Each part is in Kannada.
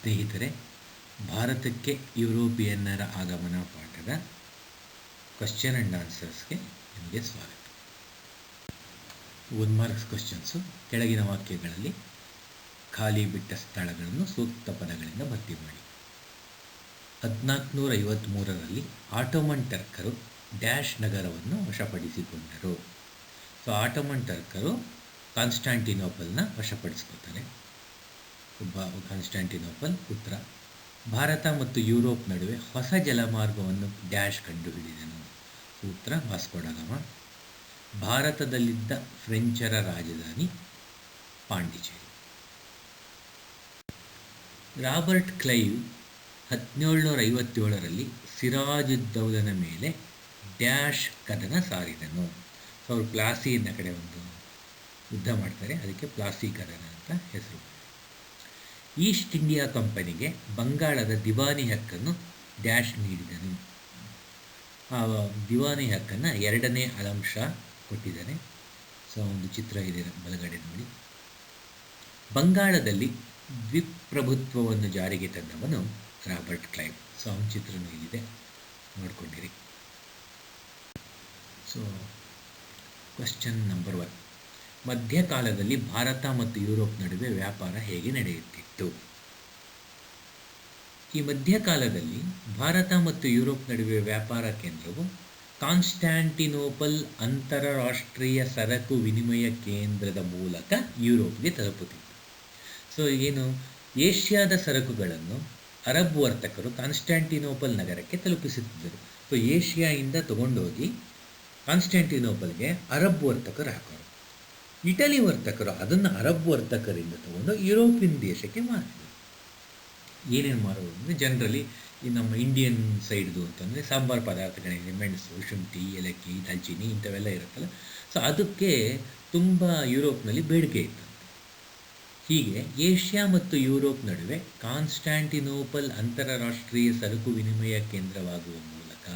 ಸ್ನೇಹಿತರೆ, ಭಾರತಕ್ಕೆ ಯುರೋಪಿಯನ್ನರ ಆಗಮನ ಪಾಠದ ಕ್ವಶ್ಚನ್ ಆ್ಯಂಡ್ ಆನ್ಸರ್ಸ್ಗೆ ನಿಮಗೆ ಸ್ವಾಗತ. 1 ಮಾರ್ಕ್ಸ್ ಕ್ವಶನ್ಸು. ಕೆಳಗಿನ ವಾಕ್ಯಗಳಲ್ಲಿ ಖಾಲಿ ಬಿಟ್ಟ ಸ್ಥಳಗಳನ್ನು ಸೂಕ್ತ ಪದಗಳಿಂದ ಭರ್ತಿ ಮಾಡಿ. 1453ರಲ್ಲಿ ಆಟೋಮನ್ ಟರ್ಕರು ಡ್ಯಾಶ್ ನಗರವನ್ನು ವಶಪಡಿಸಿಕೊಂಡರು. ಸೊ ಆಟೋಮನ್ ಟರ್ಕರು ಕಾನ್ಸ್ಟಾಂಟಿನೋಪಲ್ನ ವಶಪಡಿಸ್ಕೊತಾರೆ. ಕಾನ್ಸ್ಟಾಂಟಿನೋಪಲ್ ಉತ್ತರ. ಭಾರತ ಮತ್ತು ಯುರೋಪ್ ನಡುವೆ ಹೊಸ ಜಲಮಾರ್ಗವನ್ನು ಡ್ಯಾಶ್ ಕಂಡುಹಿಡಿದನು. ಉತ್ತರ ವಾಸ್ಕೋ ಡ ಗಾಮ. ಭಾರತದಲ್ಲಿದ್ದ ಫ್ರೆಂಚರ ರಾಜಧಾನಿ ಪಾಂಡಿಚೇರಿ. ರಾಬರ್ಟ್ ಕ್ಲೈವ್ 1757ರಲ್ಲಿ ಸಿರಾಜುದ್ದೌಲನ ಮೇಲೆ ಡ್ಯಾಶ್ ಕದನ ಸಾರಿದನು. ಸೊ ಅವರು ಪ್ಲಾಸಿನ ಕಡೆ ಒಂದು ಯುದ್ಧ ಮಾಡ್ತಾರೆ, ಅದಕ್ಕೆ ಪ್ಲಾಸಿ ಕದನ ಅಂತ ಹೆಸರು. ಈಸ್ಟ್ ಇಂಡಿಯಾ ಕಂಪನಿಗೆ ಬಂಗಾಳದ ದಿವಾನಿ ಹಕ್ಕನ್ನು ಡ್ಯಾಶ್ ನೀಡಿದನು. ಆ ದಿವಾನಿ ಹಕ್ಕನ್ನು 2ನೇ ಆಲಂ ಶಾ ಕೊಟ್ಟಿದ್ದಾನೆ. ಸೊ ಒಂದು ಚಿತ್ರ ಇದೆ ಬಲಗಡೆ ನೋಡಿ. ಬಂಗಾಳದಲ್ಲಿ ದ್ವಿಪ್ರಭುತ್ವವನ್ನು ಜಾರಿಗೆ ತಂದವನು ರಾಬರ್ಟ್ ಕ್ಲೈವ್. ಸೊ ಅವನ ಚಿತ್ರನೂ ಇಲ್ಲಿದೆ, ನೋಡ್ಕೊಂಡಿರಿ. So question number 1. ಮಧ್ಯಕಾಲದಲ್ಲಿ ಭಾರತ ಮತ್ತು ಯುರೋಪ್ ನಡುವೆ ವ್ಯಾಪಾರ ಹೇಗೆ ನಡೆಯುತ್ತಿತ್ತು? ಈ ಮಧ್ಯಕಾಲದಲ್ಲಿ ಭಾರತ ಮತ್ತು ಯುರೋಪ್ ನಡುವೆ ವ್ಯಾಪಾರ ಕೇಂದ್ರವು ಕಾನ್ಸ್ಟಾಂಟಿನೋಪಲ್ ಅಂತಾರಾಷ್ಟ್ರೀಯ ಸರಕು ವಿನಿಮಯ ಕೇಂದ್ರದ ಮೂಲಕ ಯುರೋಪ್ಗೆ ತಲುಪುತ್ತಿತ್ತು. ಸೊ ಏನು, ಏಷ್ಯಾದ ಸರಕುಗಳನ್ನು ಅರಬ್ ವರ್ತಕರು ಕಾನ್ಸ್ಟಾಂಟಿನೋಪಲ್ ನಗರಕ್ಕೆ ತಲುಪಿಸುತ್ತಿದ್ದರು. ಸೊ ಏಷ್ಯಾದಿಂದ ತಗೊಂಡೋಗಿ ಕಾನ್ಸ್ಟಾಂಟಿನೋಪಲ್ಗೆ ಅರಬ್ ವರ್ತಕರು ಹಾಕೋರು. ಇಟಲಿ ವರ್ತಕರು ಅದನ್ನು ಅರಬ್ ವರ್ತಕರಿಂದ ತಗೊಂಡು ಯುರೋಪಿಯನ್ ದೇಶಕ್ಕೆ ಮಾರಿದರು. ಏನೇನು ಮಾರೋದು ಅಂದರೆ ಜನರಲಿ ಈ ನಮ್ಮ ಇಂಡಿಯನ್ ಸೈಡ್ದು ಅಂತಂದರೆ ಸಾಂಬಾರು ಪದಾರ್ಥಗಳಿದೆ, ಮೆಣಸು, ಶುಂಠಿ, ಏಲಕ್ಕಿ, ದಾಲ್ಚಿನ್ನಿ ಇಂಥವೆಲ್ಲ ಇರುತ್ತಲ್ಲ. ಸೊ ಅದಕ್ಕೆ ತುಂಬ ಯುರೋಪ್ನಲ್ಲಿ ಬೇಡಿಕೆ ಇತ್ತು. ಹೀಗೆ ಏಷ್ಯಾ ಮತ್ತು ಯುರೋಪ್ ನಡುವೆ ಕಾನ್ಸ್ಟಾಂಟಿನೋಪಲ್ ಅಂತಾರಾಷ್ಟ್ರೀಯ ಸರಕು ವಿನಿಮಯ ಕೇಂದ್ರವಾಗುವ ಮೂಲಕ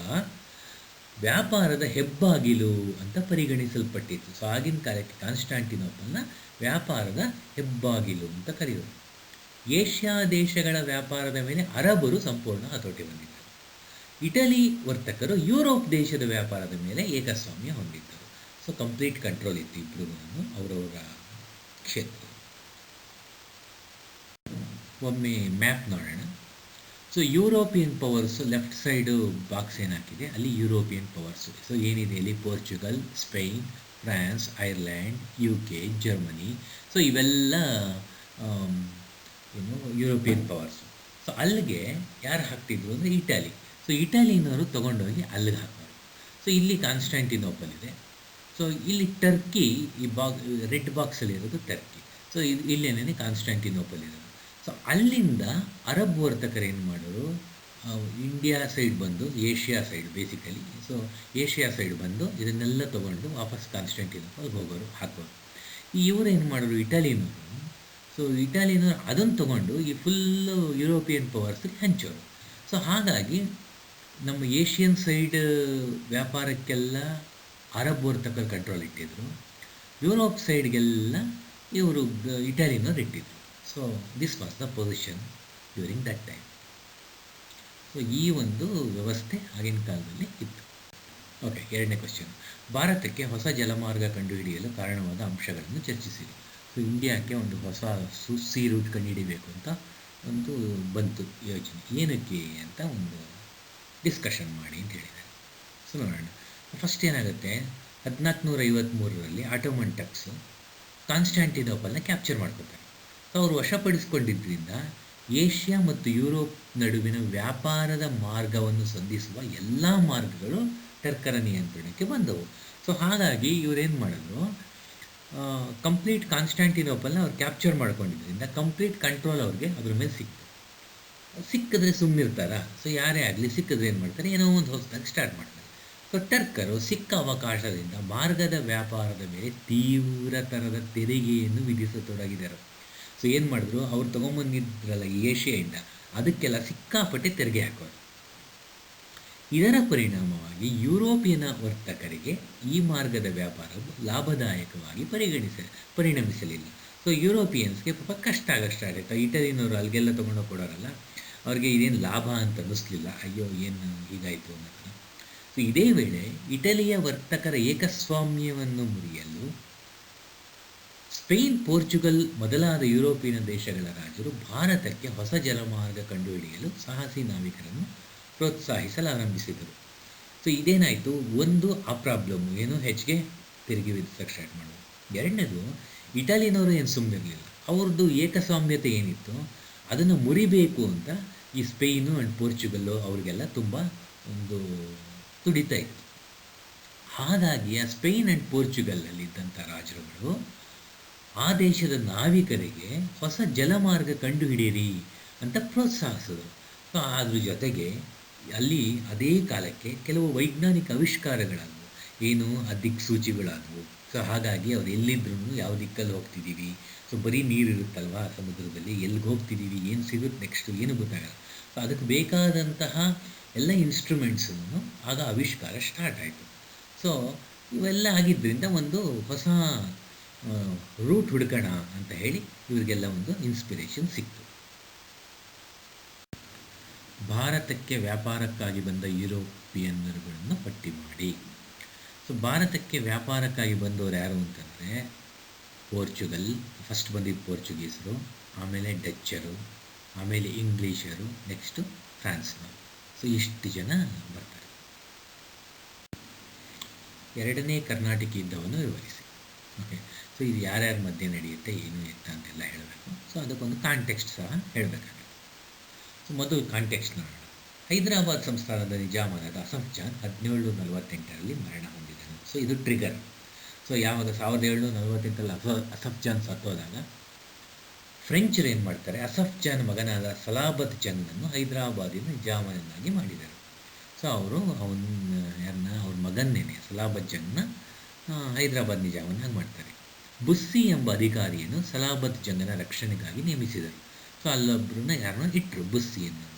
ವ್ಯಾಪಾರದ ಹೆಬ್ಬಾಗಿಲು ಅಂತ ಪರಿಗಣಿಸಲ್ಪಟ್ಟಿತ್ತು. ಸೊ ಆಗಿನ ಕಾಲಕ್ಕೆ ಕಾನ್ಸ್ಟಾಂಟಿನೋಪಲ್ನ ವ್ಯಾಪಾರದ ಹೆಬ್ಬಾಗಿಲು ಅಂತ ಕರೆಯೋರು. ಏಷ್ಯಾ ದೇಶಗಳ ವ್ಯಾಪಾರದ ಮೇಲೆ ಅರಬರು ಸಂಪೂರ್ಣ ಹತೋಟಿ ಹೊಂದಿದ್ದರು. ಇಟಲಿ ವರ್ತಕರು ಯುರೋಪ್ ದೇಶದ ವ್ಯಾಪಾರದ ಮೇಲೆ ಏಕಸ್ವಾಮ್ಯ ಹೊಂದಿದ್ದರು. ಸೊ ಕಂಪ್ಲೀಟ್ ಕಂಟ್ರೋಲ್ ಇತ್ತು ಇಬ್ಬರು ಅವರವರ ಕ್ಷೇತ್ರ. ಒಮ್ಮೆ ಮ್ಯಾಪ್ ನೋಡೋಣ. So European powers left side box ಏನಾಕಿದೆ ಅಲ್ಲಿ ಯುರೋಪಿಯನ್ ಪವರ್ಸು. ಸೊ ಏನಿದೆ ಇಲ್ಲಿ Portugal, Spain, France, Ireland, UK, Germany. So ಇವೆಲ್ಲ ಯುರೋಪಿಯನ್ ಪವರ್ಸು. ಸೊ ಅಲ್ಲಿಗೆ ಯಾರು ಹಾಕ್ತಿದ್ರು ಅಂದರೆ ಇಟಲಿ. ಸೊ ಇಟಲಿನವರು ತೊಗೊಂಡೋಗಿ ಅಲ್ಲಿಗೆ ಹಾಕೋರು. ಸೊ ಇಲ್ಲಿ ಕಾನ್ಸ್ಟಾಂಟಿನೋಪಲ್ ಇದೆ. ಸೊ ಇಲ್ಲಿ ಟರ್ಕಿ, ಈ ರೆಡ್ ಬಾಕ್ಸಲ್ಲಿರೋದು ಟರ್ಕಿ. ಸೊ ಇಲ್ಲೇನೇ ಕಾನ್ಸ್ಟಾಂಟಿನೋಪಲ್ ಇರೋದು. ಸೊ ಅಲ್ಲಿಂದ ಅರಬ್ ವರ್ತಕರು ಏನು ಮಾಡೋರು, ಇಂಡಿಯಾ ಸೈಡ್ ಬಂದು Asia side basically, so Asia side ಬಂದು ಇದನ್ನೆಲ್ಲ ತೊಗೊಂಡು ವಾಪಸ್ ಕಾನ್ಸ್ಟಾಂಟಿನೋಪಲ್ಗೆ ಹೋಗೋರು, ಹಾಕೋರು. ಇವರು ಏನು ಮಾಡೋರು, ಇಟಲಿನವರು. ಸೊ ಇಟಾಲಿಯನ್ನವರು ಅದನ್ನು ತೊಗೊಂಡು ಈ ಫುಲ್ಲು ಯುರೋಪಿಯನ್ ಪವರ್ಸ್ಗೆ ಹಂಚೋರು. ಸೊ ಹಾಗಾಗಿ ನಮ್ಮ ಏಷ್ಯನ್ ಸೈಡ್ ವ್ಯಾಪಾರಕ್ಕೆಲ್ಲ ಅರಬ್ ವರ್ತಕರು ಕಂಟ್ರೋಲ್ ಇಟ್ಟಿದ್ರು, ಯುರೋಪ್ ಸೈಡ್ಗೆಲ್ಲ ಇವರು ಇಟಾಲಿಯನ್ನವ್ರು ಇಟ್ಟಿದ್ರು. So this was the position during that time. So ಈ ಒಂದು ವ್ಯವಸ್ಥೆ ಆಗಿನ ಕಾಲದಲ್ಲಿ ಇತ್ತು. ಓಕೆ, 2ನೇ ಕ್ವಶನ್. ಭಾರತಕ್ಕೆ ಹೊಸ ಜಲಮಾರ್ಗ ಕಂಡುಹಿಡಿಯಲು ಕಾರಣವಾದ ಅಂಶಗಳನ್ನು ಚರ್ಚಿಸಿರಿ. ಸೊ ಇಂಡಿಯಾಕ್ಕೆ ಒಂದು ಹೊಸ ಸಿ ರೂಟ್ ಕಂಡುಹಿಡಿಬೇಕು ಅಂತ ಒಂದು ಬಂತು ಯೋಚನೆ. ಏನಕ್ಕೆ ಅಂತ ಒಂದು ಡಿಸ್ಕಷನ್ ಮಾಡಿ ಅಂತ ಹೇಳಿದ್ದಾರೆ. ಸೊ ನೋಡೋಣ. ಫಸ್ಟ್ ಏನಾಗುತ್ತೆ, 1453ರಲ್ಲಿ ಆಟೋಮನ್ ಟರ್ಕ್ಸು ಕಾನ್ಸ್ಟಾಂಟಿನೋಪಲ್ನ ಕ್ಯಾಪ್ಚರ್ ಮಾಡ್ಕೊತಾರೆ. ಸೊ ಅವರು ವಶಪಡಿಸಿಕೊಂಡಿದ್ದರಿಂದ ಏಷ್ಯಾ ಮತ್ತು ಯುರೋಪ್ ನಡುವಿನ ವ್ಯಾಪಾರದ ಮಾರ್ಗವನ್ನು ಸಂಧಿಸುವ ಎಲ್ಲ ಮಾರ್ಗಗಳು ಟರ್ಕರ ನಿಯಂತ್ರಣಕ್ಕೆ ಬಂದವು. ಸೊ ಹಾಗಾಗಿ ಇವರೇನು ಮಾಡಿದ್ರು, ಕಂಪ್ಲೀಟ್ ಕಾನ್ಸ್ಟಾಂಟಿನೋಪಲ್ನ ಅವ್ರು ಕ್ಯಾಪ್ಚರ್ ಮಾಡ್ಕೊಂಡಿದ್ದರಿಂದ ಕಂಪ್ಲೀಟ್ ಕಂಟ್ರೋಲ್ ಅವ್ರಿಗೆ ಅದ್ರ ಮೇಲೆ ಸಿಕ್ತು. ಸಿಕ್ಕಿದ್ರೆ ಸುಮ್ಮನಿರ್ತಾರಾ? ಸೊ ಯಾರೇ ಆಗಲಿ ಸಿಕ್ಕಿದ್ರೆ ಏನು ಮಾಡ್ತಾರೆ, ಏನೋ ಒಂದು ಹೊಸದಾಗಿ ಸ್ಟಾರ್ಟ್ ಮಾಡ್ತಾರೆ. ಸೊ ಟರ್ಕರು ಸಿಕ್ಕ ಅವಕಾಶದಿಂದ ಮಾರ್ಗದ ವ್ಯಾಪಾರದ ಮೇಲೆ ತೀವ್ರತರದ ತೆರಿಗೆಯನ್ನು ವಿಧಿಸತೊಡಗಿದರು. ಸೊ ಏನು ಮಾಡಿದ್ರು, ಅವ್ರು ತೊಗೊಂಬಂದಿದ್ರಲ್ಲ ಏಷ್ಯಾದಿಂದ ಅದಕ್ಕೆಲ್ಲ ಸಿಕ್ಕಾಪಟ್ಟೆ ತೆರಿಗೆ ಹಾಕೋರು. ಇದರ ಪರಿಣಾಮವಾಗಿ ಯುರೋಪಿಯನ್ ವರ್ತಕರಿಗೆ ಈ ಮಾರ್ಗದ ವ್ಯಾಪಾರವು ಲಾಭದಾಯಕವಾಗಿ ಪರಿಣಮಿಸಲಿಲ್ಲ. ಸೊ ಸೊ ಯುರೋಪಿಯನ್ಸ್ಗೆ ಪಾಪ ಕಷ್ಟ ಆಗೋಕ್ಕೆ ಸ್ಟಾರ್ಟ್ ಆಯಿತು. ಇಟಲಿನವರು ಅಲ್ಲಿಗೆಲ್ಲ ತೊಗೊಂಡು ಕೊಡೋರಲ್ಲ, ಅವ್ರಿಗೆ ಇದೇನು ಲಾಭ ಅಂತ ಅನ್ನಿಸ್ಲಿಲ್ಲ. ಅಯ್ಯೋ ಏನು ಹೀಗಾಯಿತು ಅನ್ನೋದು. ಸೊ ಇದೇ ವೇಳೆ ಇಟಲಿಯ ವರ್ತಕರ ಏಕಸ್ವಾಮ್ಯವನ್ನು ಮುರಿಯಲು ಸ್ಪೇನ್, ಪೋರ್ಚುಗಲ್ ಮೊದಲಾದ ಯುರೋಪಿಯನ್ ದೇಶಗಳ ರಾಜರು ಭಾರತಕ್ಕೆ ಹೊಸ ಜಲಮಾರ್ಗ ಕಂಡುಹಿಡಿಯಲು ಸಾಹಸಿ ನಾವಿಕರನ್ನು ಪ್ರೋತ್ಸಾಹಿಸಲಾರಂಭಿಸಿದರು. ಸೊ ಇದೇನಾಯಿತು, ಒಂದು ಆ ಪ್ರಾಬ್ಲಮ್ಮು ಏನು ಹೆಚ್ಚಿಗೆ ತಿರುಗಿ ವಿಧಿಸೋಕ್ಕೆ ಸ್ಟಾರ್ಟ್ ಮಾಡೋದು. ಎರಡನೇದು, ಇಟಲಿನವರು ಏನು ಸುಮ್ಮನಿರಲಿಲ್ಲ. ಅವ್ರದ್ದು ಏಕಸ್ವಾಮ್ಯತೆ ಏನಿತ್ತು ಅದನ್ನು ಮುರಿಬೇಕು ಅಂತ ಈ ಸ್ಪೇನು ಆ್ಯಂಡ್ ಪೋರ್ಚುಗಲ್ಲು ಅವ್ರಿಗೆಲ್ಲ ತುಂಬ ಒಂದು ತುಡಿತಾ ಇತ್ತು. ಹಾಗಾಗಿ ಆ ಸ್ಪೇನ್ ಆ್ಯಂಡ್ ಪೋರ್ಚುಗಲ್ಲಲ್ಲಿದ್ದಂಥ ರಾಜರುಗಳು ಆ ದೇಶದ ನಾವಿಕರಿಗೆ ಹೊಸ ಜಲಮಾರ್ಗ ಕಂಡುಹಿಡಿಯಿರಿ ಅಂತ ಪ್ರೋತ್ಸಾಹಿಸಿದ್ರು. ಸೊ ಅದ್ರ ಜೊತೆಗೆ ಅಲ್ಲಿ ಅದೇ ಕಾಲಕ್ಕೆ ಕೆಲವು ವೈಜ್ಞಾನಿಕ ಆವಿಷ್ಕಾರಗಳಾದವು, ಏನು ಆ ದಿಕ್ಸೂಚಿಗಳಾದವು. ಸೊ ಹಾಗಾಗಿ ಅವ್ರು ಎಲ್ಲಿದ್ರೂ ಯಾವ ದಿಕ್ಕಲ್ಲಿ ಹೋಗ್ತಿದ್ದೀವಿ, ಸೊ ಬರೀ ನೀರಿರುತ್ತಲ್ವ ಸಮುದ್ರದಲ್ಲಿ, ಎಲ್ಲಿಗೆ ಹೋಗ್ತಿದ್ದೀವಿ, ಏನು ಸಿಗುತ್ತೆ ನೆಕ್ಸ್ಟು ಏನು ಗೊತ್ತಾಗಲ್ಲ. ಸೊ ಅದಕ್ಕೆ ಬೇಕಾದಂತಹ ಎಲ್ಲ ಇನ್ಸ್ಟ್ರೂಮೆಂಟ್ಸನ್ನು ಆಗ ಆವಿಷ್ಕಾರ ಸ್ಟಾರ್ಟ್ ಆಯಿತು. ಸೊ ಇವೆಲ್ಲ ಆಗಿದ್ದರಿಂದ ಒಂದು ಹೊಸ ರೂಟ್ ಹುಡುಕೋಣ ಅಂತ ಹೇಳಿ ಇವರಿಗೆಲ್ಲ ಒಂದು ಇನ್ಸ್ಪಿರೇಷನ್ ಸಿಕ್ತು. ಭಾರತಕ್ಕೆ ವ್ಯಾಪಾರಕ್ಕಾಗಿ ಬಂದ ಯುರೋಪಿಯನ್ನರುಗಳನ್ನು ಪಟ್ಟಿ ಮಾಡಿ. ಸೊ ಭಾರತಕ್ಕೆ ವ್ಯಾಪಾರಕ್ಕಾಗಿ ಬಂದವರು ಯಾರು ಅಂತಂದರೆ ಪೋರ್ಚುಗಲ್, ಫಸ್ಟ್ ಬಂದಿದ್ದು ಪೋರ್ಚುಗೀಸರು, ಆಮೇಲೆ ಡಚ್ಚರು, ಆಮೇಲೆ ಇಂಗ್ಲೀಷರು, ನೆಕ್ಸ್ಟು ಫ್ರಾನ್ಸ್ನವರು. ಸೊ ಇಷ್ಟು ಜನ ಬರ್ತಾರೆ. ಎರಡನೇ ಕರ್ನಾಟಕ ಯುದ್ಧವನ್ನು ವಿವರಿಸಿ. ಓಕೆ, ಸೊ ಇದು ಯಾರ್ಯಾರ ಮಧ್ಯೆ ನಡೆಯುತ್ತೆ, ಏನು ಎತ್ತ ಅಂತೆಲ್ಲ ಹೇಳಬೇಕು. ಸೊ ಅದಕ್ಕೊಂದು ಕಾಂಟೆಕ್ಸ್ಟ್ ಸಹ ಹೇಳಬೇಕಾಗುತ್ತೆ. ಸೊ ಮೊದಲು ಕಾಂಟೆಕ್ಸ್ಟ್ ನೋಡೋಣ. ಹೈದರಾಬಾದ್ ಸಂಸ್ಥಾನದ ನಿಜಾಮನಾದ ಅಸಫ್ ಜಾನ್ 1748ರಲ್ಲಿ ಮರಣ ಹೊಂದಿದನು. ಸೊ ಇದು ಟ್ರಿಗರ್. ಸೊ ಯಾವಾಗ 1748ರಲ್ಲಿ ಅಸಫ್ ಜಾನ್ ಸತ್ತೋದಾಗ ಫ್ರೆಂಚರು ಏನು ಮಾಡ್ತಾರೆ, ಅಸಫ್ ಜಾನ್ ಮಗನಾದ ಸಲಾಬತ್ ಜಂಗನನ್ನು ಹೈದರಾಬಾದಿನ ನಿಜಾಮನನ್ನಾಗಿ ಮಾಡಿದರು. ಸೊ ಅವರು ಅವ್ರ ಮಗನ್ನೇನೆ ಸಲಾಬತ್ ಜಂಗ್ನ ಹೈದರಾಬಾದ್ ನಿಜಾಮನ್ನಾಗಿ ಮಾಡ್ತಾರೆ. ಬುಸ್ಸಿ ಎಂಬ ಅಧಿಕಾರಿಯನ್ನು ಸಲಾಬತ್ ಜಂಗನ ರಕ್ಷಣೆಗಾಗಿ ನೇಮಿಸಿದರು. ಸೊ ಅಲ್ಲೊಬ್ಬರನ್ನ ಯಾರನ್ನ ಇಟ್ಟರು, ಬುಸ್ಸಿಯನ್ನು.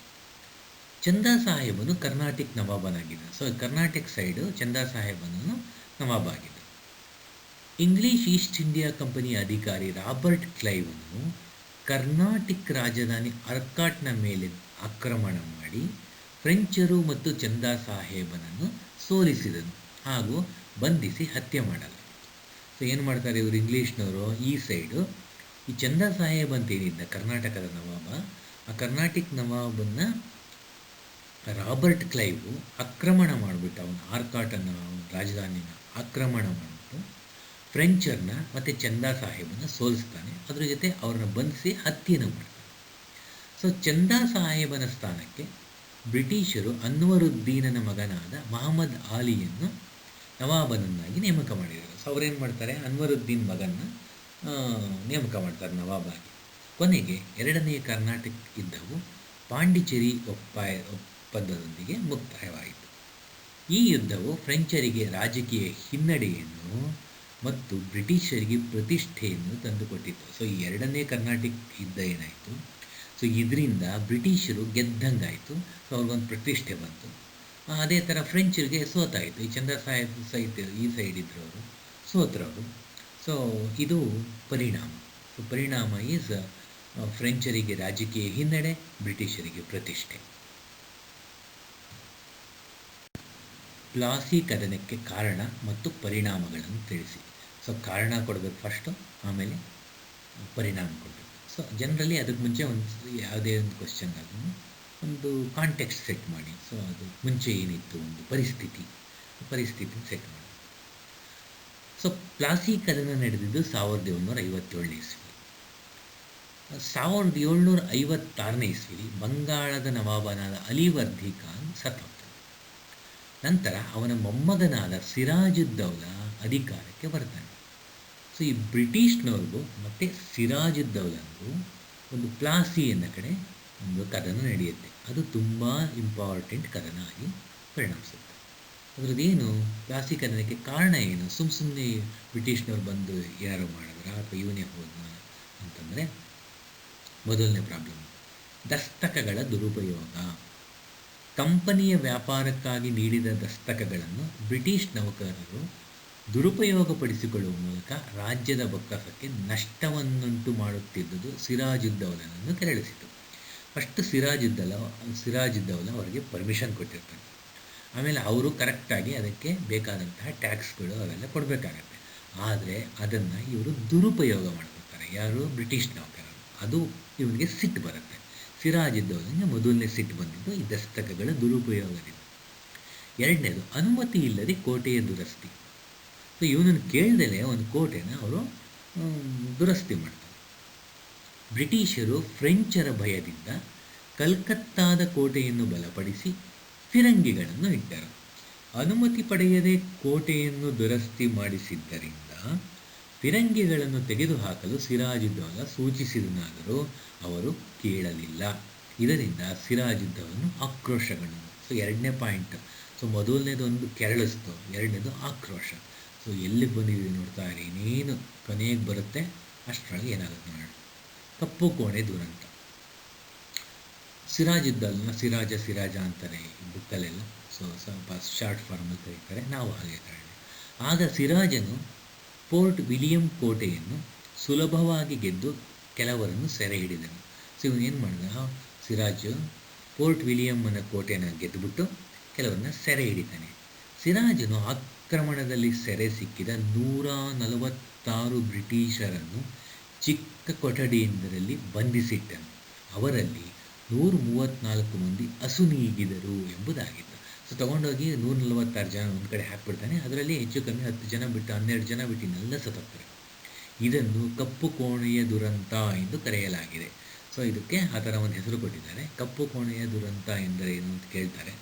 ಚಂದಾ ಸಾಹೇಬನು ಕರ್ನಾಟಕ ನವಾಬನಾಗಿದ್ದ. ಸೊ ಕರ್ನಾಟಕ ಸೈಡು ಚಂದಾ ಸಾಹೇಬನನ್ನು ನವಾಬ ಆಗಿದ್ದ. ಇಂಗ್ಲೀಷ್ ಈಸ್ಟ್ ಇಂಡಿಯಾ ಕಂಪನಿಯ ಅಧಿಕಾರಿ ರಾಬರ್ಟ್ ಕ್ಲೈವನು ಕರ್ನಾಟಕ ರಾಜಧಾನಿ ಅರ್ಕಾಟ್ನ ಮೇಲೆ ಆಕ್ರಮಣ ಮಾಡಿ ಫ್ರೆಂಚರು ಮತ್ತು ಚಂದಾ ಸಾಹೇಬನನ್ನು ಸೋಲಿಸಿದನು ಹಾಗೂ ಬಂಧಿಸಿ ಹತ್ಯೆ ಮಾಡಲಾಯಿತು. ಸೊ ಏನು ಮಾಡ್ತಾರೆ ಇವರು ಇಂಗ್ಲೀಷ್ನವರು, ಈ ಸೈಡು ಈ ಚಂದಾ ಸಾಹೇಬ್ ಅಂತ ಏನಿದ್ದ ಕರ್ನಾಟಕದ ನವಾಬ, ಆ ಕರ್ನಾಟಕ ನವಾಬನ್ನು ರಾಬರ್ಟ್ ಕ್ಲೈವು ಆಕ್ರಮಣ ಮಾಡಿಬಿಟ್ಟು ಅವನ ಆರ್ಕಾಟನ್ನು, ಅವನ ರಾಜಧಾನಿನ ಆಕ್ರಮಣ ಮಾಡಿಬಿಟ್ಟು ಫ್ರೆಂಚರ್ನ ಮತ್ತು ಚಂದಾ ಸಾಹೇಬನ್ನು ಸೋಲಿಸ್ತಾನೆ. ಅದ್ರ ಜೊತೆ ಅವ್ರನ್ನ ಬಂಧಿಸಿ ಹತ್ಯೆಯನ್ನು ಮಾಡ್ತಾನೆ. ಸೊ ಚಂದಾ ಸಾಹೇಬನ ಸ್ಥಾನಕ್ಕೆ ಬ್ರಿಟಿಷರು ಅನ್ವರುದ್ದೀನನ ಮಗನಾದ ಮಹಮ್ಮದ್ ಆಲಿಯನ್ನು ನವಾಬನನ್ನಾಗಿ ನೇಮಕ ಮಾಡಿದರು. ಸೊ ಅವ್ರೇನು ಮಾಡ್ತಾರೆ, ಅನ್ವರುದ್ದೀನ್ ಮಗನ್ನ ನೇಮಕ ಮಾಡ್ತಾರೆ ನವಾಬಾಗಿ. ಕೊನೆಗೆ ಎರಡನೆಯ ಕರ್ನಾಟಕ ಯುದ್ಧವು ಪಾಂಡಿಚೇರಿ ಒಪ್ಪಂದದೊಂದಿಗೆ ಮುಕ್ತಾಯವಾಯಿತು. ಈ ಯುದ್ಧವು ಫ್ರೆಂಚರಿಗೆ ರಾಜಕೀಯ ಹಿನ್ನಡೆಯನ್ನು ಮತ್ತು ಬ್ರಿಟಿಷರಿಗೆ ಪ್ರತಿಷ್ಠೆಯನ್ನು ತಂದುಕೊಟ್ಟಿತ್ತು. ಸೊ ಈ ಎರಡನೇ ಕರ್ನಾಟಕ ಯುದ್ಧ ಏನಾಯಿತು, ಸೊ ಇದರಿಂದ ಬ್ರಿಟಿಷರು ಗೆದ್ದಂಗಾಯಿತು. ಸೊ ಅವ್ರಿಗೊಂದು ಪ್ರತಿಷ್ಠೆ ಬಂತು. ಅದೇ ಥರ ಫ್ರೆಂಚರಿಗೆ ಸೋತಾಯಿತು. ಈ ಚಂದಾ ಸಾಹೇಬ್ ಈ ಸೈಡ್ ಇದ್ರು ಅವರು, ಸೋತ್ರವರು. ಸೊ ಇದು ಪರಿಣಾಮ. ಸೊ ಪರಿಣಾಮ ಈಸ್ ಫ್ರೆಂಚರಿಗೆ ರಾಜಕೀಯ ಹಿನ್ನಡೆ, ಬ್ರಿಟಿಷರಿಗೆ ಪ್ರತಿಷ್ಠೆ. ಪ್ಲಾಸಿ ಕದನಕ್ಕೆ ಕಾರಣ ಮತ್ತು ಪರಿಣಾಮಗಳನ್ನು ತಿಳಿಸಿ. ಸೊ ಕಾರಣ ಕೊಡಬೇಕು ಫಸ್ಟು, ಆಮೇಲೆ ಪರಿಣಾಮ ಕೊಡಬೇಕು. ಸೊ ಜನರಲಿ ಅದಕ್ಕೆ ಮುಂಚೆ ಯಾವುದೇ ಒಂದು ಕ್ವಶನ್ ಆದ್ರೂ ಒಂದು ಕಾಂಟೆಕ್ಸ್ಟ್ ಸೆಟ್ ಮಾಡಿ. ಸೊ ಅದು ಮುಂಚೆ ಏನಿತ್ತು, ಒಂದು ಪರಿಸ್ಥಿತಿ ಸೆಟ್ ಮಾಡಿ. ಸೊ ಪ್ಲಾಸಿ ಕದನ ನಡೆದಿದ್ದು 1757 ಇಸ್ವಿ. 1756 ಇಸ್ವಿಲಿ ಬಂಗಾಳದ ನವಾಬನಾದ ಅಲಿವರ್ದಿ ಖಾನ್ ಸತ್ತೋಗ್ತಾನೆ. ನಂತರ ಅವನ ಮೊಮ್ಮಗನಾದ ಸಿರಾಜುದ್ದೌಲಾ ಅಧಿಕಾರಕ್ಕೆ ಬರ್ತಾನೆ. ಸೊ ಈ ಬ್ರಿಟಿಷ್ನವ್ರಿಗೂ ಮತ್ತು ಸಿರಾಜುದ್ದೌಲನಿಗೂ ಒಂದು ಪ್ಲಾಸಿ ಎನ್ನ ಕಡೆ ಒಂದು ಕದನ ನಡೆಯುತ್ತೆ. ಅದು ತುಂಬ ಇಂಪಾರ್ಟೆಂಟ್ ಕದನ ಆಗಿ ಪರಿಣಮಿಸುತ್ತೆ. ಅದರದ್ದೇನು ಪ್ಲಾಸಿ ಕದನಕ್ಕೆ ಕಾರಣ ಏನು, ಸುಮ್ಮನೆ ಬ್ರಿಟಿಷ್ನವ್ರು ಬಂದು ಯಾರು ಮಾಡಿದ್ರ ಅಥವಾ ಇವನೇ ಹೋದ್ನ ಅಂತಂದರೆ, ಮೊದಲನೇ ಪ್ರಾಬ್ಲಮ್ ದಸ್ತಕಗಳ ದುರುಪಯೋಗ. ಕಂಪನಿಯ ವ್ಯಾಪಾರಕ್ಕಾಗಿ ನೀಡಿದ ದಸ್ತಕಗಳನ್ನು ಬ್ರಿಟಿಷ್ ನೌಕರರು ದುರುಪಯೋಗಪಡಿಸಿಕೊಳ್ಳುವ ಮೂಲಕ ರಾಜ್ಯದ ಬೊಕ್ಕಸಕ್ಕೆ ನಷ್ಟವನ್ನುಂಟು ಮಾಡುತ್ತಿದ್ದುದು ಸಿರಾಜುದ್ದೌಲನನ್ನು ಕೆರಳಿಸಿತು. ಫಸ್ಟ್ ಸಿರಾಜುದ್ದೌಲ ಅವರಿಗೆ ಪರ್ಮಿಷನ್ ಕೊಟ್ಟಿರ್ತಾರೆ. ಆಮೇಲೆ ಅವರು ಕರೆಕ್ಟಾಗಿ ಅದಕ್ಕೆ ಬೇಕಾದಂತಹ ಟ್ಯಾಕ್ಸ್ಗಳು ಅವೆಲ್ಲ ಕೊಡಬೇಕಾಗತ್ತೆ. ಆದರೆ ಅದನ್ನು ಇವರು ದುರುಪಯೋಗ ಮಾಡ್ಕೊತಾರೆ. ಯಾರು? ಬ್ರಿಟಿಷ್ ನೌಕರರು. ಅದು ಇವನಿಗೆ ಸಿಟ್ಟು ಬರುತ್ತೆ. ಸಿರಾಜುದ್ದೌಲನಿಗೆ ಮೊದಲನೇ ಸಿಟ್ಟು ಬಂದಿದ್ದು ಈ ದಸ್ತಕಗಳ ದುರುಪಯೋಗದಿಂದ. ಎರಡನೇದು, ಅನುಮತಿ ಇಲ್ಲದೆ ಕೋಟೆಯ ದುರಸ್ತಿ. ಸೊ ಇವನನ್ನು ಕೇಳ್ದಲೇ ಒಂದು ಕೋಟೆನ ಅವರು ದುರಸ್ತಿ ಮಾಡ್ತಾರೆ. ಬ್ರಿಟಿಷರು ಫ್ರೆಂಚರ ಭಯದಿಂದ ಕಲ್ಕತ್ತಾದ ಕೋಟೆಯನ್ನು ಬಲಪಡಿಸಿ ಫಿರಂಗಿಗಳನ್ನು ಇಟ್ಟರು. ಅನುಮತಿ ಪಡೆಯದೆ ಕೋಟೆಯನ್ನು ದುರಸ್ತಿ ಮಾಡಿಸಿದ್ದರಿಂದ ಫಿರಂಗಿಗಳನ್ನು ತೆಗೆದುಹಾಕಲು ಸಿರಾಜುದ್ದೌಲ ಸೂಚಿಸಿದನಾದರೂ ಅವರು ಕೇಳಲಿಲ್ಲ. ಇದರಿಂದ ಸಿರಾಜುದ್ದೌಲನು ಆಕ್ರೋಶಗೊಂಡನು. ಸೊ ಎರಡನೇ ಪಾಯಿಂಟ್. ಸೊ ಮೊದಲನೇದು ಒಂದು ಕೆರಳಿಸ್ತು, ಎರಡನೇದು ಆಕ್ರೋಶ. ಸೊ ಎಲ್ಲಿಗೆ ಬಂದಿದ್ದೀವಿ ನೋಡ್ತಾ ಇರಿ, ಇನ್ನೇನು ಕೊನೆಗೆ ಬರುತ್ತೆ ಅಷ್ಟರೊಳಗೆ ಏನಾಗುತ್ತೆ ನೋಡಿ. ಕಪ್ಪು ಕೋಣೆ ದುರಂತ. ಸಿರಾಜುದ್ದೌಲನ ಸಿರಾಜ ಅಂತಾರೆ ಈ ಬುಕ್ಕಲ್ಲೆಲ್ಲ. ಸೊ ಸ್ವಲ್ಪ ಶಾರ್ಟ್ ಫಾರ್ಮಲ್ಲಿ ಕರೀತಾರೆ, ನಾವು ಹಾಗೆ ಕರೀತೀವಿ. ಆಗ ಸಿರಾಜನು ಪೋರ್ಟ್ ವಿಲಿಯಂ ಕೋಟೆಯನ್ನು ಸುಲಭವಾಗಿ ಗೆದ್ದು ಕೆಲವರನ್ನು ಸೆರೆ ಹಿಡಿದನು. ಸೊ ಇವನು ಏನು ಮಾಡಿದ, ಸಿರಾಜು ಪೋರ್ಟ್ ವಿಲಿಯಮ್ಮನ ಕೋಟೆಯನ್ನು ಗೆದ್ದುಬಿಟ್ಟು ಕೆಲವರನ್ನ ಸೆರೆ ಹಿಡಿತಾನೆ. ಸಿರಾಜನು ಆಕ್ರಮಣದಲ್ಲಿ ಸೆರೆ ಸಿಕ್ಕಿದ 146 ಬ್ರಿಟಿಷರನ್ನು ಚಿಕ್ಕ ಕೊಠಡಿಯೊಂದರಲ್ಲಿ ಬಂಧಿಸಿಟ್ಟನು. ಅವರಲ್ಲಿ 134 ಮಂದಿ ಅಸುನೀಗಿದರು ಎಂಬುದಾಗಿತ್ತು. ಸೊ ತೊಗೊಂಡೋಗಿ 146 ಜನ ಒಂದು ಕಡೆ ಹಾಕ್ಬಿಡ್ತಾನೆ. ಅದರಲ್ಲಿ ಹೆಚ್ಚು ಕಮ್ಮಿ 10 ಜನ ಬಿಟ್ಟು 12 ಜನ ಬಿಟ್ಟು ಇನ್ನೆಲ್ಲ ಸತ್ತೋಗ್ತಾರೆ. ಇದನ್ನು ಕಪ್ಪು ಕೋಣೆಯ ದುರಂತ ಎಂದು ಕರೆಯಲಾಗಿದೆ. ಸೊ ಇದಕ್ಕೆ ಆ ಥರ ಒಂದು ಹೆಸರು ಕೊಟ್ಟಿದ್ದಾರೆ. ಕಪ್ಪು ಕೋಣೆಯ ದುರಂತ ಎಂದರೆ ಏನು ಅಂತ ಕೇಳ್ತಾರೆ.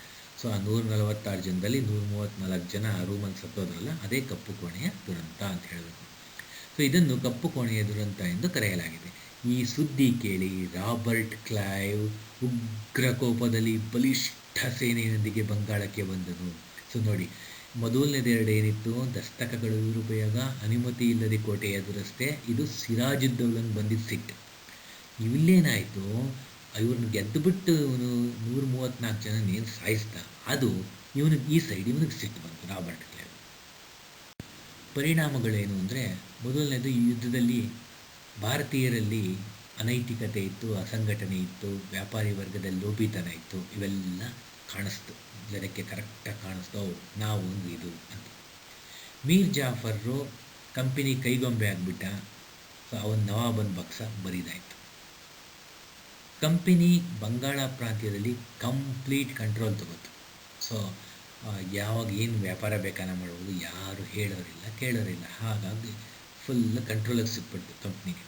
ಸೊ ಆ 146 ಜನದಲ್ಲಿ 134 ಜನ ಆ ರೂಮಲ್ಲಿ ಸತ್ತೋದ್ರಲ್ಲ, ಅದೇ ಕಪ್ಪು ಕೋಣೆಯ ದುರಂತ ಅಂತ ಹೇಳಬೇಕು. ಸೊ ಇದನ್ನು ಕಪ್ಪು ಕೋಣೆಯ ದುರಂತ ಎಂದು ಕರೆಯಲಾಗಿದೆ. ಈ ಸುದ್ದಿ ಕೇಳಿ ರಾಬರ್ಟ್ ಕ್ಲೈವ್ ಉಗ್ರ ಕೋಪದಲ್ಲಿ ಬಲಿಷ್ಠ ಸೇನೆಯೊಂದಿಗೆ ಬಂಗಾಳಕ್ಕೆ ಬಂದನು. ಸೊ ನೋಡಿ, ಮೊದಲನೇದೆರಡು ಏನಿತ್ತು, ದಸ್ತಕಗಳ ದುರುಪಯೋಗ, ಅನುಮತಿ ಇಲ್ಲದೆ ಕೋಟೆಯ ದುರಸ್ತೆ, ಇದು ಸಿರಾಜುದ್ದೌಲನ್ ಬಂದಿದ್ದ ಸಿಟ್ಟು. ಇಲ್ಲೇನಾಯಿತು, ಇವ್ರನ್ನ ಗೆದ್ದುಬಿಟ್ಟು ಇವನು 134 ಜನ ಏನು ಸಾಯಿಸ್ದ, ಅದು ಇವನಿಗೆ ಈ ಸೈಡ್ ಇವನಿಗೆ ಸಿಟ್ಟು ಬಂತು ರಾಬರ್ಟ್ ಕ್ಲೈವ್. ಪರಿಣಾಮಗಳೇನು ಅಂದರೆ, ಮೊದಲನೇದು ಈ ಯುದ್ಧದಲ್ಲಿ ಭಾರತೀಯರಲ್ಲಿ ಅನೈತಿಕತೆ ಇತ್ತು, ಅಸಂಘಟನೆ ಇತ್ತು, ವ್ಯಾಪಾರಿ ವರ್ಗದಲ್ಲಿ ಲೋಭಿತನ ಇತ್ತು. ಇವೆಲ್ಲ ಕಾಣಿಸ್ತು, ಜನಕ್ಕೆ ಕರೆಕ್ಟಾಗಿ ಕಾಣಿಸ್ತು, ನಾವು ಒಂದು ಇದು ಅಂತ. ಮೀರ್ ಜಾಫರ್ರು ಕಂಪನಿ ಕೈಗೊಂಬೆ ಆಗಿಬಿಟ್ಟ. ಸೊ ಅವನ ನವಾಬನ್ ಬಕ್ಸ ಬರಿದಾಯಿತು. ಕಂಪನಿ ಬಂಗಾಳ ಪ್ರಾಂತ್ಯದಲ್ಲಿ ಕಂಪ್ಲೀಟ್ ಕಂಟ್ರೋಲ್ ತಗೋತು. ಸೊ ಯಾವಾಗ ಏನು ವ್ಯಾಪಾರ ಬೇಕಾನ ಮಾಡ್ಬೋದು, ಯಾರು ಹೇಳೋರಿಲ್ಲ ಕೇಳೋರಿಲ್ಲ. ಹಾಗಾಗಿ ಫುಲ್ ಕಂಟ್ರೋಲಿಗೆ ಸಿಕ್ಬಿಡ್ತು ಕಂಪ್ನಿಗೆ.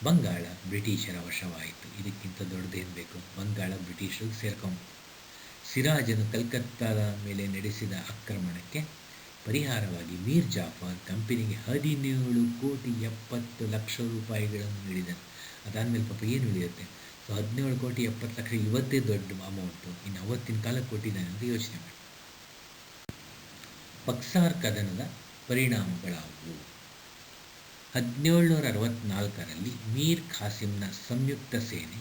ಬಂಗಾಳ ಬ್ರಿಟಿಷರ ವಶವಾಯಿತು. ಇದಕ್ಕಿಂತ ದೊಡ್ಡದೇನು ಬೇಕು, ಬಂಗಾಳ ಬ್ರಿಟಿಷರಿಗೆ ಸೇರ್ಕೊಂಬಿಟ್ಟು. ಸಿರಾಜನು ಕಲ್ಕತ್ತಾದ ಮೇಲೆ ನಡೆಸಿದ ಆಕ್ರಮಣಕ್ಕೆ ಪರಿಹಾರವಾಗಿ ಮೀರ್ ಜಾಫರ್ ಕಂಪನಿಗೆ 17,70,00,000 ರೂಪಾಯಿಗಳನ್ನು ನೀಡಿದನು. ಅದಾದಮೇಲೆ ಪಾಪ ಏನು ಉಳಿಯುತ್ತೆ. ಸೊ 17,70,00,000 ಇವತ್ತೇ ದೊಡ್ಡ ಅಮೌಂಟು, ಇನ್ನು ಅವತ್ತಿನ ಕಾಲಕ್ಕೆ ಕೊಟ್ಟಿದ್ದಾನೆ ಅಂತ ಯೋಚನೆ ಮಾಡಿ. ಬಕ್ಸಾರ್ ಕದನದ ಪರಿಣಾಮಗಳಾವುವು? 1764ರಲ್ಲಿ ಮೀರ್ ಖಾಸಿಮ್ನ ಸಂಯುಕ್ತ ಸೇನೆ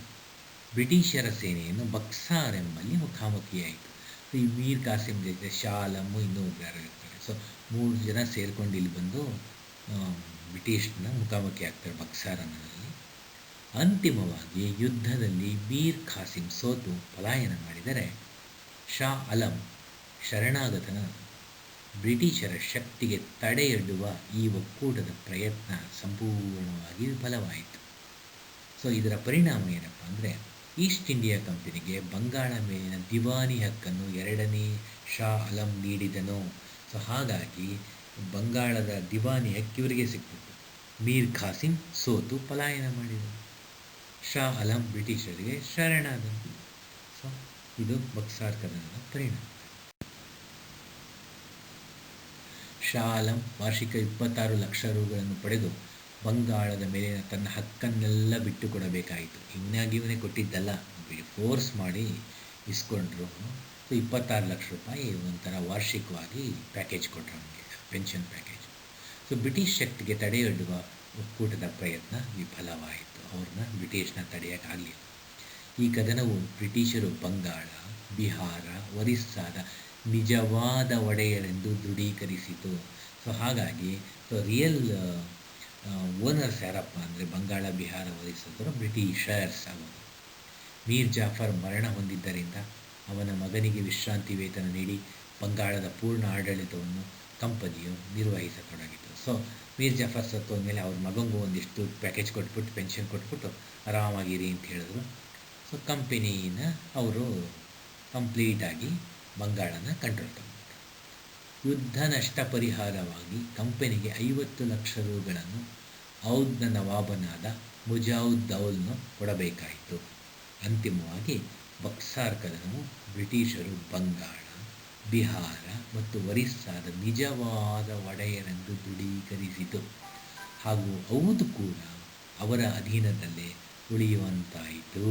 ಬ್ರಿಟಿಷರ ಸೇನೆಯನ್ನು ಬಕ್ಸಾರ್ ಎಂಬಲ್ಲಿ ಮುಖಾಮುಖಿಯಾಯಿತು. ಈ ಮೀರ್ ಖಾಸಿಮ್ ಜೊತೆ ಶಾ ಆಲಮ್ ಇನ್ನೊಬ್ಬರು ಯಾರು ಇರ್ತಾರೆ. ಸೊ 3 ಜನ ಸೇರ್ಕೊಂಡು ಇಲ್ಲಿ ಬಂದು ಬ್ರಿಟಿಷ್ನ ಮುಖಾಮುಖಿ ಆಗ್ತಾರೆ ಬಕ್ಸಾರ್ ಅನ್ನೋದಲ್ಲಿ. ಅಂತಿಮವಾಗಿ ಯುದ್ಧದಲ್ಲಿ ಮೀರ್ ಖಾಸಿಮ್ ಸೋತು ಪಲಾಯನ ಮಾಡಿದರೆ ಶಾ ಆಲಮ್ ಶರಣಾಗತನ ಬ್ರಿಟಿಷರ ಶಕ್ತಿಗೆ ತಡೆಯೊಡ್ಡುವ ಈ ಒಕ್ಕೂಟದ ಪ್ರಯತ್ನ ಸಂಪೂರ್ಣವಾಗಿ ವಿಫಲವಾಯಿತು. ಸೊ ಇದರ ಪರಿಣಾಮ ಏನಪ್ಪ ಅಂದರೆ, ಈಸ್ಟ್ ಇಂಡಿಯಾ ಕಂಪನಿಗೆ ಬಂಗಾಳ ಮೇಲಿನ ದಿವಾನಿ ಹಕ್ಕನ್ನು 2ನೇ ಶಾ ಆಲಂ ನೀಡಿದನು. ಸೊ ಹಾಗಾಗಿ ಬಂಗಾಳದ ದಿವಾನಿ ಹಕ್ಕು ಇವರಿಗೆ ಸಿಕ್ಕಿತು. ಮೀರ್ ಖಾಸಿಮ್ ಸೋತು ಪಲಾಯನ ಮಾಡಿದನು. ಶಾ ಆಲಂ ಬ್ರಿಟಿಷರಿಗೆ ಶರಣಾದನು. ಸೊ ಇದು ಬಕ್ಸಾರ್ ಕದನದ ಪರಿಣಾಮ. ಶಾ ಆಲಂ ವಾರ್ಷಿಕ 26 ಲಕ್ಷ ರೂಗಳನ್ನು ಪಡೆದು ಬಂಗಾಳದ ಮೇಲಿನ ತನ್ನ ಹಕ್ಕನ್ನೆಲ್ಲ ಬಿಟ್ಟು ಕೊಡಬೇಕಾಯಿತು. ಇವನೇ ಕೊಟ್ಟಿದ್ದಲ್ಲ, ಫೋರ್ಸ್ ಮಾಡಿ ಇಸ್ಕೊಂಡ್ರು. ಸೊ 26 ಲಕ್ಷ ರೂಪಾಯಿ ಒಂಥರ ವಾರ್ಷಿಕವಾಗಿ ಪ್ಯಾಕೇಜ್ ಕೊಟ್ಟರು ಅವನಿಗೆ, ಪೆನ್ಷನ್ ಪ್ಯಾಕೇಜ್. ಸೊ ಬ್ರಿಟಿಷ್ ಶಕ್ತಿಗೆ ತಡೆಯೊಡ್ಡುವ ಒಕ್ಕೂಟದ ಪ್ರಯತ್ನ ವಿಫಲವಾಯಿತು. ಅವ್ರನ್ನ ಬ್ರಿಟಿಷ್ನ ತಡೆಯೋಕ್ಕಾಗಲಿಲ್ಲ. ಈ ಕದನವು ಬ್ರಿಟಿಷರು ಬಂಗಾಳ, ಬಿಹಾರ, ಒರಿಸ್ಸಾದ ನಿಜವಾದ ಒಡೆಯರೆಂದು ದೃಢೀಕರಿಸಿತು. ಸೊ ಹಾಗಾಗಿ ಸೊ ರಿಯಲ್ ಓನರ್ಸ್ ಯಾರಪ್ಪ ಅಂದರೆ ಬಂಗಾಳ, ಬಿಹಾರ, ಒರಿಸ್ಸಾದವರು ಬ್ರಿಟಿಷರ್ಸ್ ಆಗೋದು. ಮೀರ್ ಜಾಫರ್ ಮರಣ ಹೊಂದಿದ್ದರಿಂದ ಅವನ ಮಗನಿಗೆ ವಿಶ್ರಾಂತಿ ವೇತನ ನೀಡಿ ಬಂಗಾಳದ ಪೂರ್ಣ ಆಡಳಿತವನ್ನು ಕಂಪನಿಯು ನಿರ್ವಹಿಸತೊಡಗಿತು. ಸೊ ಮೀರ್ ಜಾಫರ್ ಸತ್ತು ಮೇಲೆ ಅವ್ರ ಮಗನಿಗೂ ಒಂದಿಷ್ಟು ಪ್ಯಾಕೇಜ್ ಕೊಟ್ಬಿಟ್ಟು, ಪೆನ್ಷನ್ ಕೊಟ್ಬಿಟ್ಟು ಆರಾಮಾಗಿರಿ ಅಂತ ಹೇಳಿದ್ರು. ಸೊ ಕಂಪನಿನ ಅವರು ಕಂಪ್ಲೀಟಾಗಿ ಬಂಗಾಳನ ಕಂಟ್ರೋಲ್ ತಗೊಂಡ್ರು. ಯುದ್ಧ ನಷ್ಟ ಪರಿಹಾರವಾಗಿ ಕಂಪನಿಗೆ 50 ಲಕ್ಷ ರೂಗಳನ್ನು ಔದ್ನ ನವಾಬನಾದ ಮುಜಾವುದ್ದೌಲ್ನು ಕೊಡಬೇಕಾಯಿತು. ಅಂತಿಮವಾಗಿ ಬಕ್ಸಾರ್ ಕದನವು ಬ್ರಿಟಿಷರು ಬಂಗಾಳ, ಬಿಹಾರ ಮತ್ತು ಒರಿಸ್ಸಾದ ನಿಜವಾದ ಒಡೆಯರೆಂದು ದೃಢೀಕರಿಸಿತು ಹಾಗೂ ಔದ್ ಕೂಡ ಅವರ ಅಧೀನದಲ್ಲೇ ಉಳಿಯುವಂತಾಯಿತು.